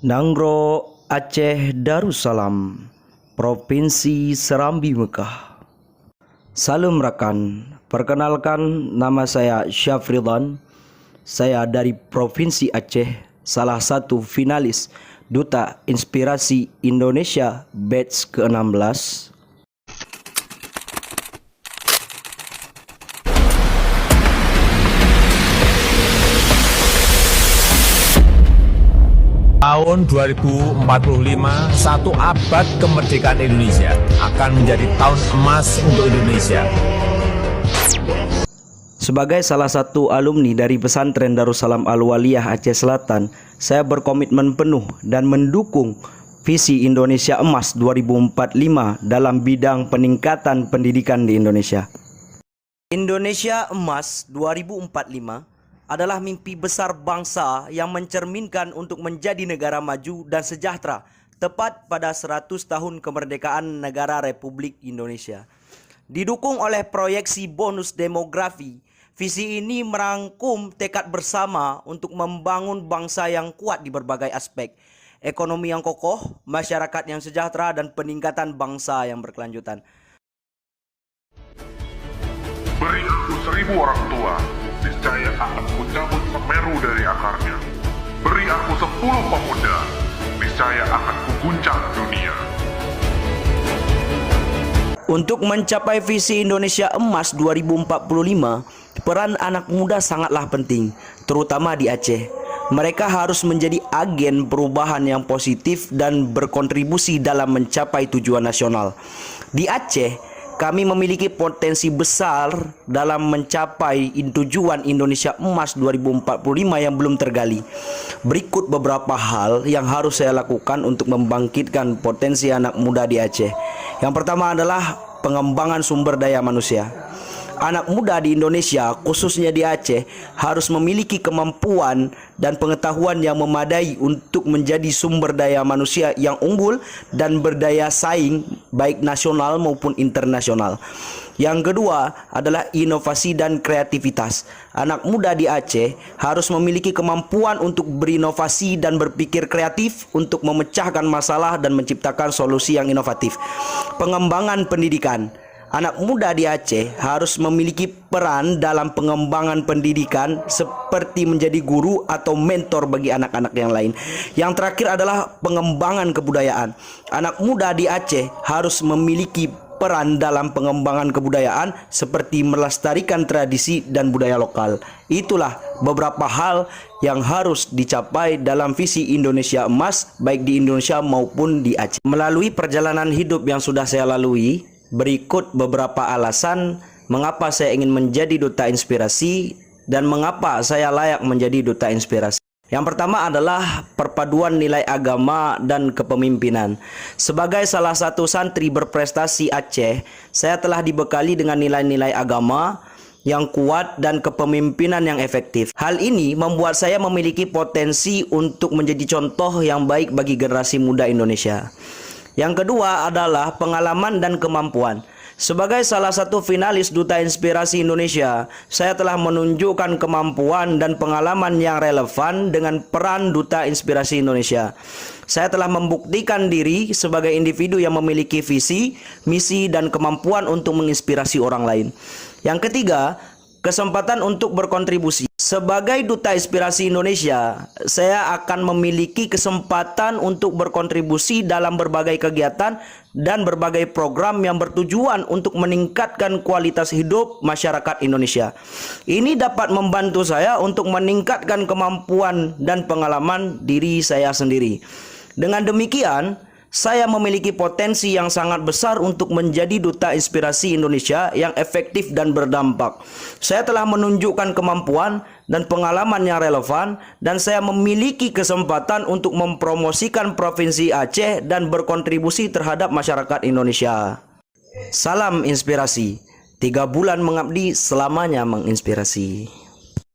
Nangro Aceh Darussalam, Provinsi Serambi Mekah. Salam rakan, perkenalkan nama saya Syafridan. Saya dari Provinsi Aceh, salah satu finalis Duta Inspirasi Indonesia batch ke-16. Tahun 2045, satu abad kemerdekaan Indonesia akan menjadi tahun emas untuk Indonesia. Sebagai salah satu alumni dari pesantren Darussalam Al-Waliyah Aceh Selatan, saya berkomitmen penuh dan mendukung visi Indonesia Emas 2045 dalam bidang peningkatan pendidikan di Indonesia. Indonesia Emas 2045 adalah mimpi besar bangsa yang mencerminkan untuk menjadi negara maju dan sejahtera tepat pada 100 tahun kemerdekaan negara Republik Indonesia. Didukung oleh proyeksi bonus demografi, visi ini merangkum tekad bersama untuk membangun bangsa yang kuat di berbagai aspek, ekonomi yang kokoh, masyarakat yang sejahtera, dan peningkatan bangsa yang berkelanjutan. Beri aku 1000 orang tua, niscaya akan kucabut Semeru dari akarnya. Beri aku 10 pemuda, niscaya akan kuguncang dunia. Untuk mencapai visi Indonesia Emas 2045, peran anak muda sangatlah penting, terutama di Aceh. Mereka harus menjadi agen perubahan yang positif dan berkontribusi dalam mencapai tujuan nasional. Di Aceh, kami memiliki potensi besar dalam mencapai tujuan Indonesia Emas 2045 yang belum tergali. Berikut beberapa hal yang harus saya lakukan untuk membangkitkan potensi anak muda di Aceh. Yang pertama adalah pengembangan sumber daya manusia. Anak muda di Indonesia, khususnya di Aceh, harus memiliki kemampuan dan pengetahuan yang memadai untuk menjadi sumber daya manusia yang unggul dan berdaya saing baik nasional maupun internasional. Yang kedua adalah inovasi dan kreativitas. Anak muda di Aceh harus memiliki kemampuan untuk berinovasi dan berpikir kreatif untuk memecahkan masalah dan menciptakan solusi yang inovatif. Pengembangan pendidikan. Anak muda di Aceh harus memiliki peran dalam pengembangan pendidikan seperti menjadi guru atau mentor bagi anak-anak yang lain. Yang terakhir adalah pengembangan kebudayaan. Anak muda di Aceh harus memiliki peran dalam pengembangan kebudayaan seperti melestarikan tradisi dan budaya lokal. Itulah beberapa hal yang harus dicapai dalam visi Indonesia Emas baik di Indonesia maupun di Aceh. Melalui perjalanan hidup yang sudah saya lalui, berikut beberapa alasan mengapa saya ingin menjadi duta inspirasi dan mengapa saya layak menjadi duta inspirasi. Yang pertama adalah perpaduan nilai agama dan kepemimpinan. Sebagai salah satu santri berprestasi Aceh, saya telah dibekali dengan nilai-nilai agama yang kuat dan kepemimpinan yang efektif. Hal ini membuat saya memiliki potensi untuk menjadi contoh yang baik bagi generasi muda Indonesia. Yang kedua adalah pengalaman dan kemampuan. Sebagai salah satu finalis Duta Inspirasi Indonesia, saya telah menunjukkan kemampuan dan pengalaman yang relevan dengan peran Duta Inspirasi Indonesia. Saya telah membuktikan diri sebagai individu yang memiliki visi, misi, dan kemampuan untuk menginspirasi orang lain. Yang ketiga, kesempatan untuk berkontribusi. Sebagai Duta Inspirasi Indonesia, saya akan memiliki kesempatan untuk berkontribusi dalam berbagai kegiatan dan berbagai program yang bertujuan untuk meningkatkan kualitas hidup masyarakat Indonesia. Ini dapat membantu saya untuk meningkatkan kemampuan dan pengalaman diri saya sendiri. Dengan demikian, saya memiliki potensi yang sangat besar untuk menjadi Duta Inspirasi Indonesia yang efektif dan berdampak. Saya telah menunjukkan kemampuan dan pengalaman yang relevan, dan saya memiliki kesempatan untuk mempromosikan Provinsi Aceh dan berkontribusi terhadap masyarakat Indonesia. Salam inspirasi. 3 bulan mengabdi, selamanya menginspirasi.